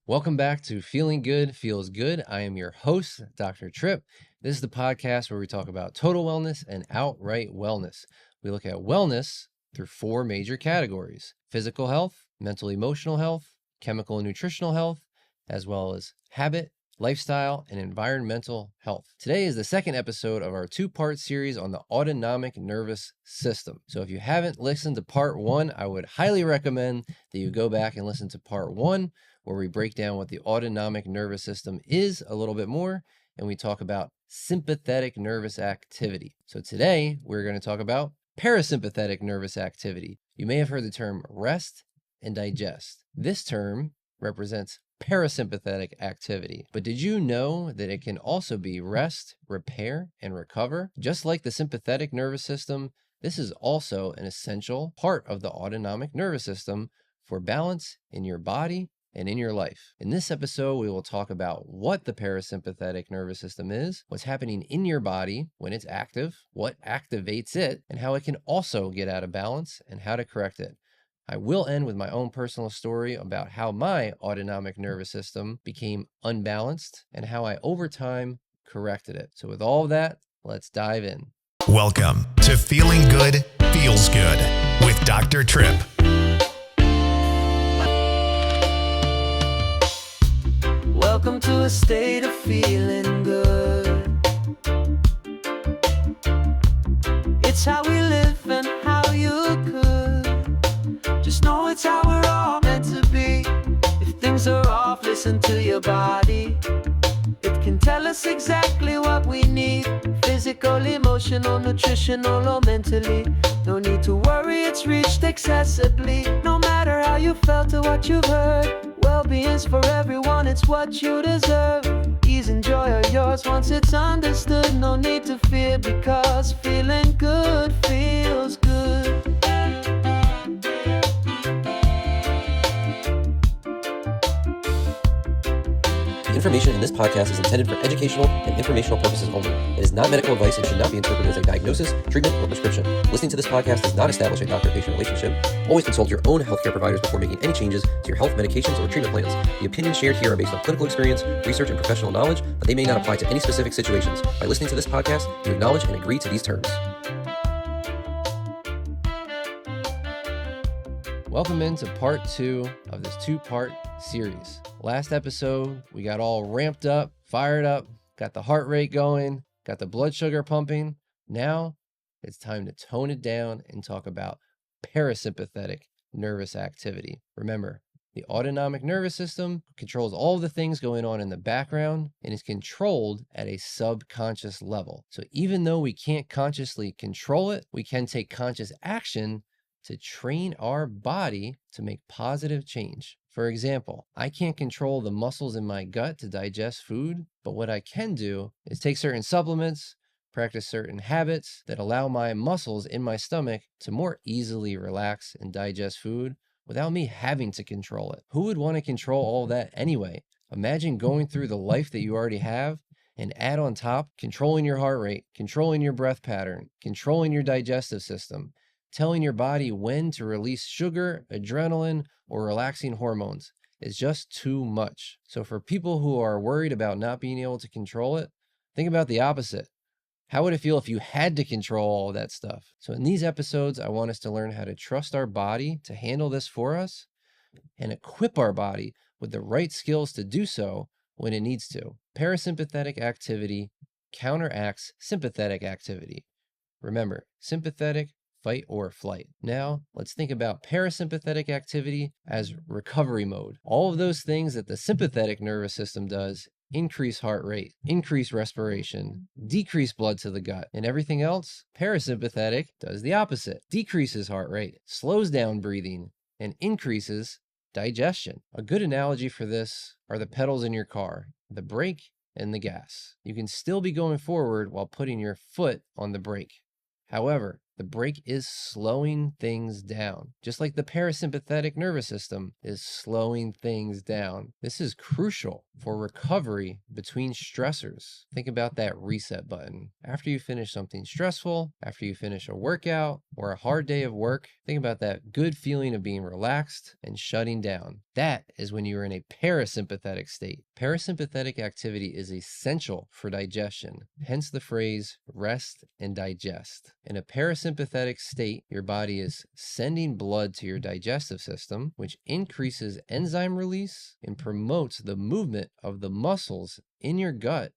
Welcome back to Feeling Good Feels Good. I am your host, Dr. Tripp. This is the podcast where we talk about total wellness and outright wellness. We look at wellness through four major categories: physical health, mental emotional health, chemical and nutritional health, as well as habit, lifestyle, and environmental health. Today is the second episode of our two-part series on the autonomic nervous system. So if you haven't listened to part one, I would highly recommend that you go back and listen to part one, where we break down what the autonomic nervous system is a little bit more, and we talk about sympathetic nervous activity. So today we're going to talk about parasympathetic nervous activity. You may have heard the term rest and digest. This term represents parasympathetic activity. But did you know that it can also be rest, repair, and recover? Just like the sympathetic nervous system, this is also an essential part of the autonomic nervous system for balance in your body and in your life. In this episode, we will talk about what the parasympathetic nervous system is, what's happening in your body when it's active, what activates it, and how it can also get out of balance and how to correct it. I will end with my own personal story about how my autonomic nervous system became unbalanced and how I, over time, corrected it. So with all of that, let's dive in. Welcome to Feeling Good Feels Good with Dr. Tripp. Welcome to a state of feeling good. It's how we live and how you could. Just know it's how we're all meant to be. If things are off, listen to your body. It can tell us exactly what we need. Physical, emotional, nutritional, or mentally. No need to worry, it's reached accessibly. No matter how you felt or what you've heard, well-being's for everyone, it's what you deserve. Ease and joy are yours once it's understood. No need to fear, because feeling good feels good. The information in this podcast is intended for educational and informational purposes only. It is not medical advice and should not be interpreted as a diagnosis, treatment, or prescription. Listening to this podcast does not establish a doctor-patient relationship. Always consult your own healthcare providers before making any changes to your health, medications, or treatment plans. The opinions shared here are based on clinical experience, research, and professional knowledge, but they may not apply to any specific situations. By listening to this podcast, you acknowledge and agree to these terms. Welcome into part two of this two-part series. Last episode, we got all ramped up, fired up, got the heart rate going, got the blood sugar pumping. Now it's time to tone it down and talk about parasympathetic nervous activity. Remember, the autonomic nervous system controls all the things going on in the background and is controlled at a subconscious level. So even though we can't consciously control it, we can take conscious action to train our body to make positive change. For example, I can't control the muscles in my gut to digest food, but what I can do is take certain supplements, practice certain habits that allow my muscles in my stomach to more easily relax and digest food without me having to control it. Who would want to control all that anyway? Imagine going through the life that you already have and add on top controlling your heart rate, controlling your breath pattern, controlling your digestive system, telling your body when to release sugar, adrenaline, or relaxing hormones. Is just too much. So for people who are worried about not being able to control it, think about the opposite. How would it feel if you had to control all that stuff? So in these episodes, I want us to learn how to trust our body to handle this for us and equip our body with the right skills to do so when it needs to. Parasympathetic activity counteracts sympathetic activity. Remember, sympathetic, fight or flight. Now, let's think about parasympathetic activity as recovery mode. All of those things that the sympathetic nervous system does: increase heart rate, increase respiration, decrease blood to the gut, and everything else, parasympathetic does the opposite. Decreases heart rate, slows down breathing, and increases digestion. A good analogy for this are the pedals in your car, the brake and the gas. You can still be going forward while putting your foot on the brake. However, The break is slowing things down, just like the parasympathetic nervous system is slowing things down. This is crucial for recovery between stressors. Think about that reset button. After you finish something stressful, after you finish a workout or a hard day of work, think about that good feeling of being relaxed and shutting down. That is when you are in a parasympathetic state. Parasympathetic activity is essential for digestion, hence the phrase rest and digest. In a parasympathetic state, your body is sending blood to your digestive system, which increases enzyme release and promotes the movement of the muscles in your gut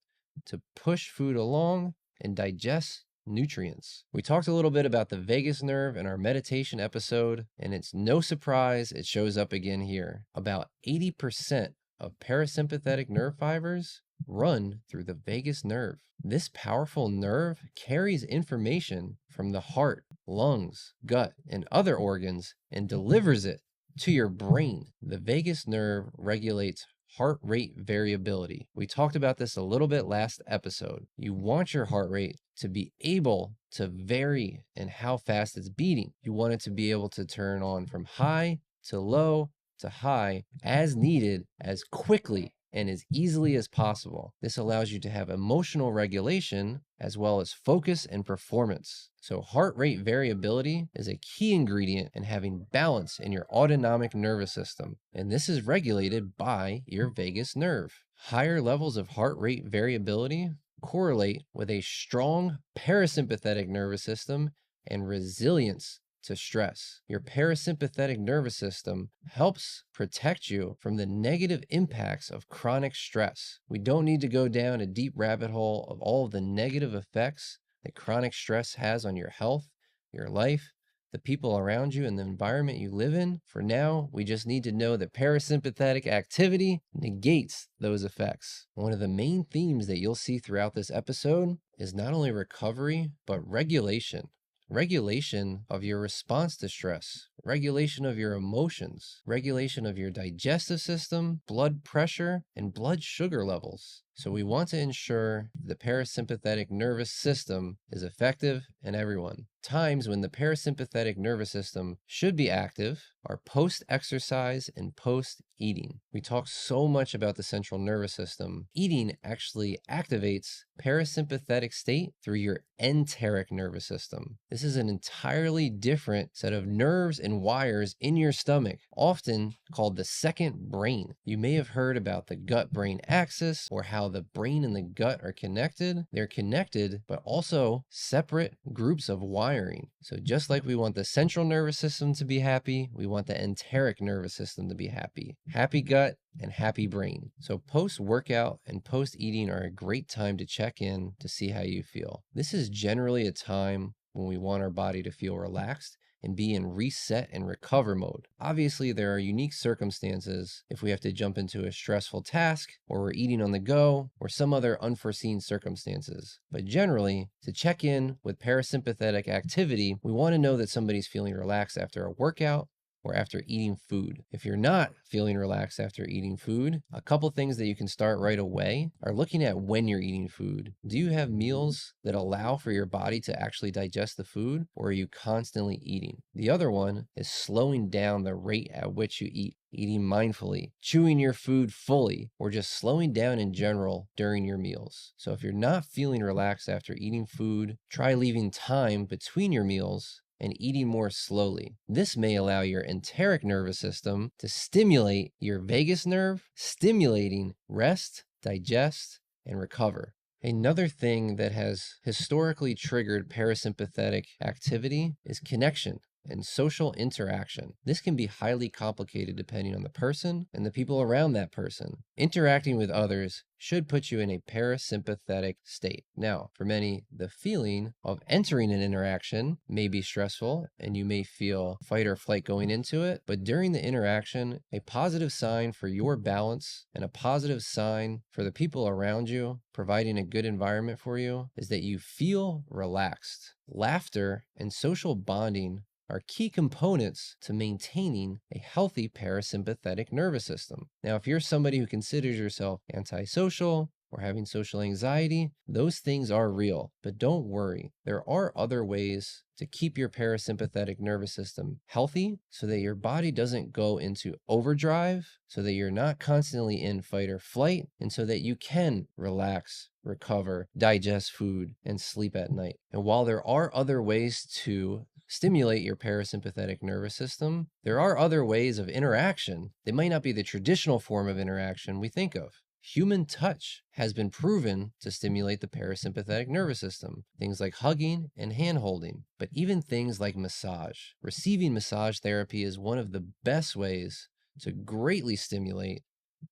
to push food along and digest nutrients. We talked a little bit about the vagus nerve in our meditation episode, and it's no surprise it shows up again here. About 80% of parasympathetic nerve fibers run through the vagus nerve. This powerful nerve carries information from the heart, lungs, gut, and other organs and delivers it to your brain. The vagus nerve regulates heart rate variability. We talked about this a little bit last episode. You want your heart rate to be able to vary in how fast it's beating. You want it to be able to turn on from high to low to high as needed, as quickly and as easily as possible. This allows you to have emotional regulation as well as focus and performance. So heart rate variability is a key ingredient in having balance in your autonomic nervous system, and this is regulated by your vagus nerve. Higher levels of heart rate variability correlate with a strong parasympathetic nervous system and resilience to stress. Your parasympathetic nervous system helps protect you from the negative impacts of chronic stress. We don't need to go down a deep rabbit hole of all of the negative effects that chronic stress has on your health, your life, the people around you, and the environment you live in. For now, we just need to know that parasympathetic activity negates those effects. One of the main themes that you'll see throughout this episode is not only recovery, but regulation. Regulation of your response to stress, regulation of your emotions, regulation of your digestive system, blood pressure, and blood sugar levels. So we want to ensure the parasympathetic nervous system is effective in everyone. Times when the parasympathetic nervous system should be active are post-exercise and post-eating. We talk so much about the central nervous system. Eating actually activates parasympathetic state through your enteric nervous system. This is an entirely different set of nerves and wires in your stomach, often called the second brain. You may have heard about the gut-brain axis or how the brain and the gut are connected. They're connected, but also separate groups of wiring. So just like we want the central nervous system to be happy, we want the enteric nervous system to be happy. Happy gut and happy brain. So post-workout and post-eating are a great time to check in to see how you feel. This is generally a time when we want our body to feel relaxed and be in reset and recover mode. Obviously, there are unique circumstances if we have to jump into a stressful task, or we're eating on the go, or some other unforeseen circumstances. But generally, to check in with parasympathetic activity, we want to know that somebody's feeling relaxed after a workout or after eating food. If you're not feeling relaxed after eating food, a couple things that you can start right away are looking at when you're eating food. Do you have meals that allow for your body to actually digest the food, or are you constantly eating? The other one is slowing down the rate at which you eat. Eating mindfully, chewing your food fully, or just slowing down in general during your meals. So if you're not feeling relaxed after eating food, try leaving time between your meals and eating more slowly. This may allow your enteric nervous system to stimulate your vagus nerve, stimulating rest, digest, and recover. Another thing that has historically triggered parasympathetic activity is connection and social interaction. This can be highly complicated depending on the person and the people around that person. Interacting with others should put you in a parasympathetic state. Now, for many, the feeling of entering an interaction may be stressful and you may feel fight or flight going into it, but during the interaction, a positive sign for your balance and a positive sign for the people around you providing a good environment for you is that you feel relaxed. Laughter and social bonding are key components to maintaining a healthy parasympathetic nervous system. Now, if you're somebody who considers yourself antisocial, or having social anxiety, those things are real. But don't worry, there are other ways to keep your parasympathetic nervous system healthy so that your body doesn't go into overdrive, so that you're not constantly in fight or flight, and so that you can relax, recover, digest food, and sleep at night. And while there are other ways to stimulate your parasympathetic nervous system, there are other ways of interaction. They might not be the traditional form of interaction we think of. Human touch has been proven to stimulate the parasympathetic nervous system, things like hugging and hand holding, but even things like massage. Receiving massage therapy is one of the best ways to greatly stimulate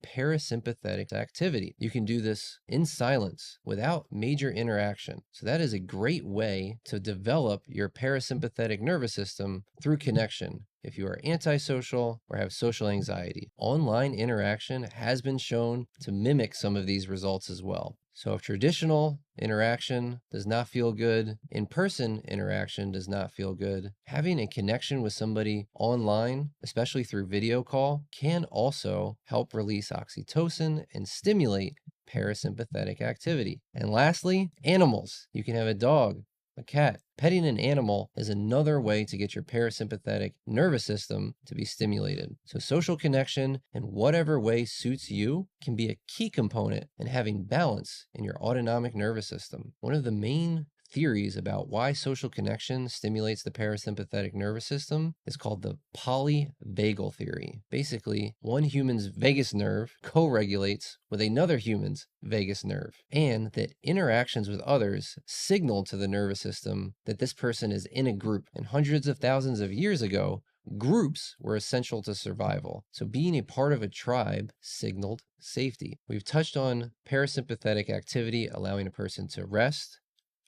parasympathetic activity. You can do this in silence without major interaction. So that is a great way to develop your parasympathetic nervous system through connection. If you are antisocial or have social anxiety, online interaction has been shown to mimic some of these results as well. So if traditional interaction does not feel good, in-person interaction does not feel good, having a connection with somebody online, especially through video call, can also help release oxytocin and stimulate parasympathetic activity. And lastly, animals. You can have a dog, a cat. Petting an animal is another way to get your parasympathetic nervous system to be stimulated. So social connection in whatever way suits you can be a key component in having balance in your autonomic nervous system. One of the main theories about why social connection stimulates the parasympathetic nervous system is called the polyvagal theory. Basically, one human's vagus nerve co-regulates with another human's vagus nerve, and that interactions with others signal to the nervous system that this person is in a group. And hundreds of thousands of years ago, groups were essential to survival. So being a part of a tribe signaled safety. We've touched on parasympathetic activity allowing a person to rest.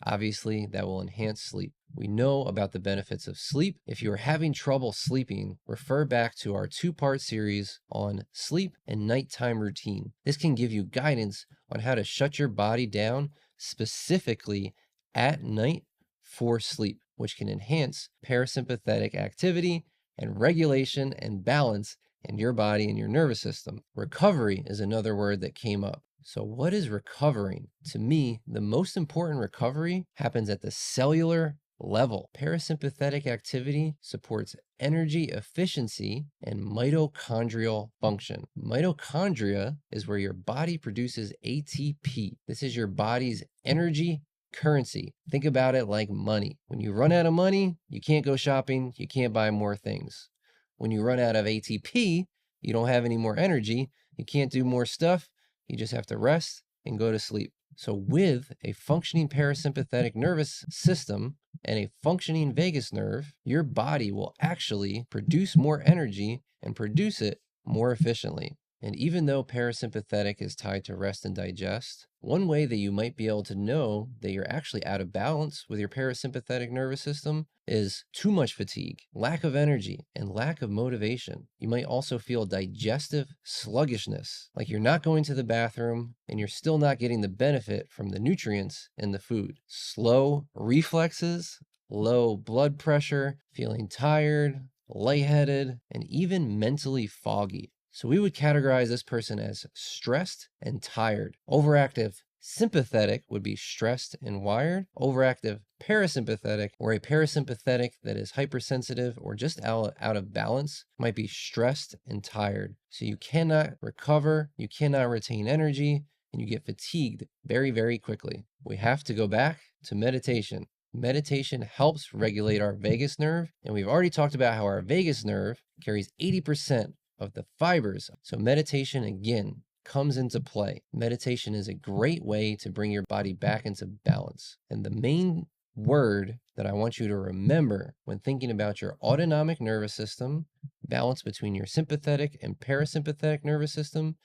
Obviously, that will enhance sleep. We know about the benefits of sleep. If you are having trouble sleeping, refer back to our 2-part series on sleep and nighttime routine. This can give you guidance on how to shut your body down specifically at night for sleep, which can enhance parasympathetic activity and regulation and balance in your body and your nervous system. Recovery is another word that came up. So what is recovering? To me, the most important recovery happens at the cellular level. Parasympathetic activity supports energy efficiency and mitochondrial function. Mitochondria is where your body produces ATP. This is your body's energy currency. Think about it like money. When you run out of money, you can't go shopping, you can't buy more things. When you run out of ATP, you don't have any more energy, you can't do more stuff. You just have to rest and go to sleep. So with a functioning parasympathetic nervous system and a functioning vagus nerve, your body will actually produce more energy and produce it more efficiently. And even though parasympathetic is tied to rest and digest, one way that you might be able to know that you're actually out of balance with your parasympathetic nervous system is too much fatigue, lack of energy, and lack of motivation. You might also feel digestive sluggishness, like you're not going to the bathroom and you're still not getting the benefit from the nutrients in the food. Slow reflexes, low blood pressure, feeling tired, lightheaded, and even mentally foggy. So we would categorize this person as stressed and tired. Overactive sympathetic would be stressed and wired. Overactive parasympathetic, or a parasympathetic that is hypersensitive or just out of balance, might be stressed and tired. So you cannot recover, you cannot retain energy, and you get fatigued very, very quickly. We have to go back to meditation. Meditation helps regulate our vagus nerve, and we've already talked about how our vagus nerve carries 80% of the fibers. So meditation again comes into play. Meditation is a great way to bring your body back into balance. And the main word that I want you to remember when thinking about your autonomic nervous system, balance between your sympathetic and parasympathetic nervous system,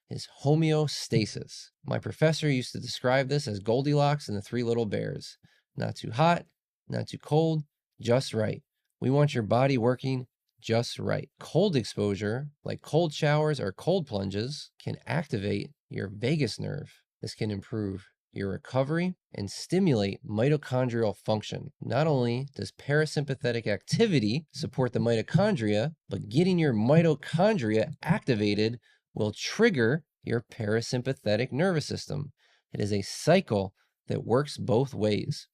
is homeostasis. My professor used to describe this as Goldilocks and the Three Little Bears. Not too hot, not too cold, just right. We want your body working just right. Cold exposure, like cold showers or cold plunges, can activate your vagus nerve. This can improve your recovery and stimulate mitochondrial function. Not only does parasympathetic activity support the mitochondria, but getting your mitochondria activated will trigger your parasympathetic nervous system. It is a cycle that works both ways.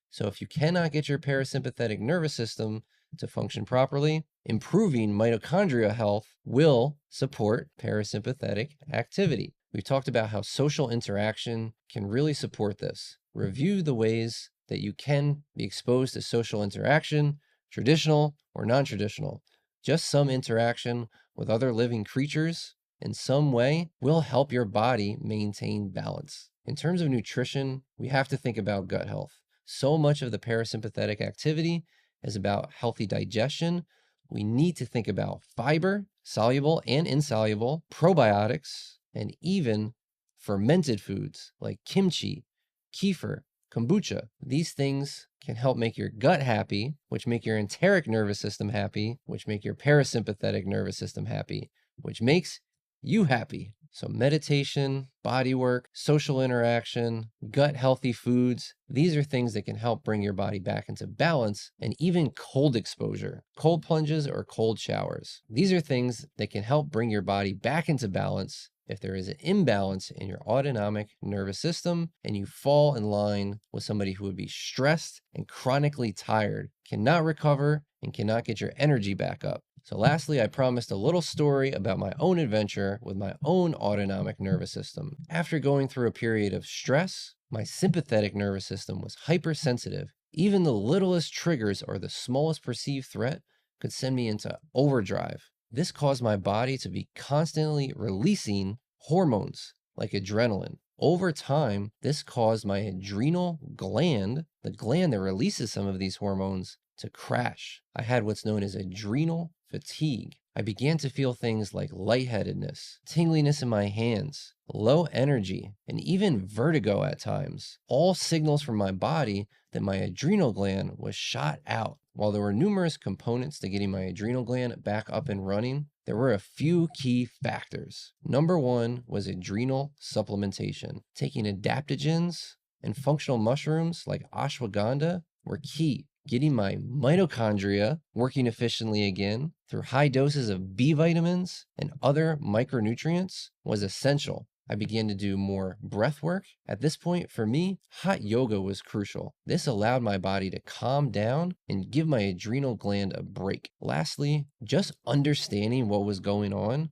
So if you cannot get your parasympathetic nervous system to function properly, improving mitochondria health will support parasympathetic activity. We've talked about how social interaction can really support this. Review the ways that you can be exposed to social interaction, traditional or non-traditional. Just some interaction with other living creatures in some way will help your body maintain balance. In terms of nutrition, we have to think about gut health. So much of the parasympathetic activity is about healthy digestion. We need to think about fiber, soluble and insoluble, probiotics, and even fermented foods like kimchi, kefir, kombucha. These things can help make your gut happy, which make your enteric nervous system happy, which make your parasympathetic nervous system happy, which makes you happy. So meditation, body work, social interaction, gut healthy foods, these are things that can help bring your body back into balance, and even cold exposure, cold plunges or cold showers. These are things that can help bring your body back into balance if there is an imbalance in your autonomic nervous system and you fall in line with somebody who would be stressed and chronically tired, cannot recover, and cannot get your energy back up. So lastly, I promised a little story about my own adventure with my own autonomic nervous system. After going through a period of stress, my sympathetic nervous system was hypersensitive. Even the littlest triggers or the smallest perceived threat could send me into overdrive. This caused my body to be constantly releasing hormones like adrenaline. Over time, this caused my adrenal gland, the gland that releases some of these hormones, to crash. I had what's known as adrenal fatigue. I began to feel things like lightheadedness, tingliness in my hands, low energy, and even vertigo at times. All signals from my body that my adrenal gland was shot out. While there were numerous components to getting my adrenal gland back up and running, there were a few key factors. Number one was adrenal supplementation. Taking adaptogens and functional mushrooms like ashwagandha were key. Getting my mitochondria working efficiently again through high doses of B vitamins and other micronutrients was essential. I began to do more breath work. At this point, for me, hot yoga was crucial. This allowed my body to calm down and give my adrenal gland a break. Lastly, just understanding what was going on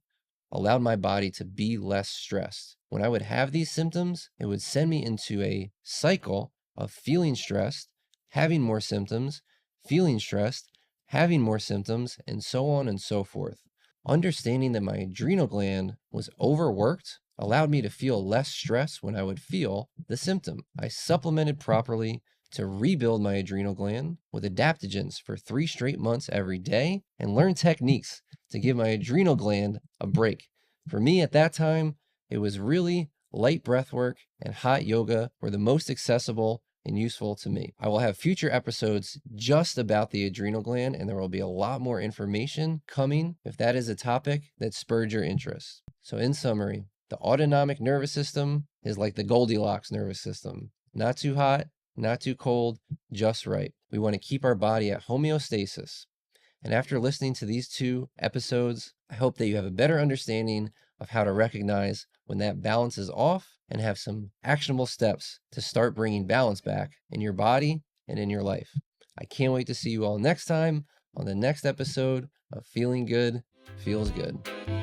allowed my body to be less stressed. When I would have these symptoms, it would send me into a cycle of feeling stressed, having more symptoms, feeling stressed, having more symptoms, and so on and so forth. Understanding that my adrenal gland was overworked allowed me to feel less stress when I would feel the symptom. I supplemented properly to rebuild my adrenal gland with adaptogens for 3 straight months every day and learned techniques to give my adrenal gland a break. For me at that time, it was really light breath work and hot yoga were the most accessible and useful to me. I will have future episodes just about the adrenal gland, and there will be a lot more information coming if that is a topic that spurred your interest. So in summary, the autonomic nervous system is like the Goldilocks nervous system. Not too hot, not too cold, just right. We want to keep our body at homeostasis. And after listening to these 2 episodes, I hope that you have a better understanding of how to recognize when that balance is off and have some actionable steps to start bringing balance back in your body and in your life. I can't wait to see you all next time on the next episode of Feeling Good Feels Good.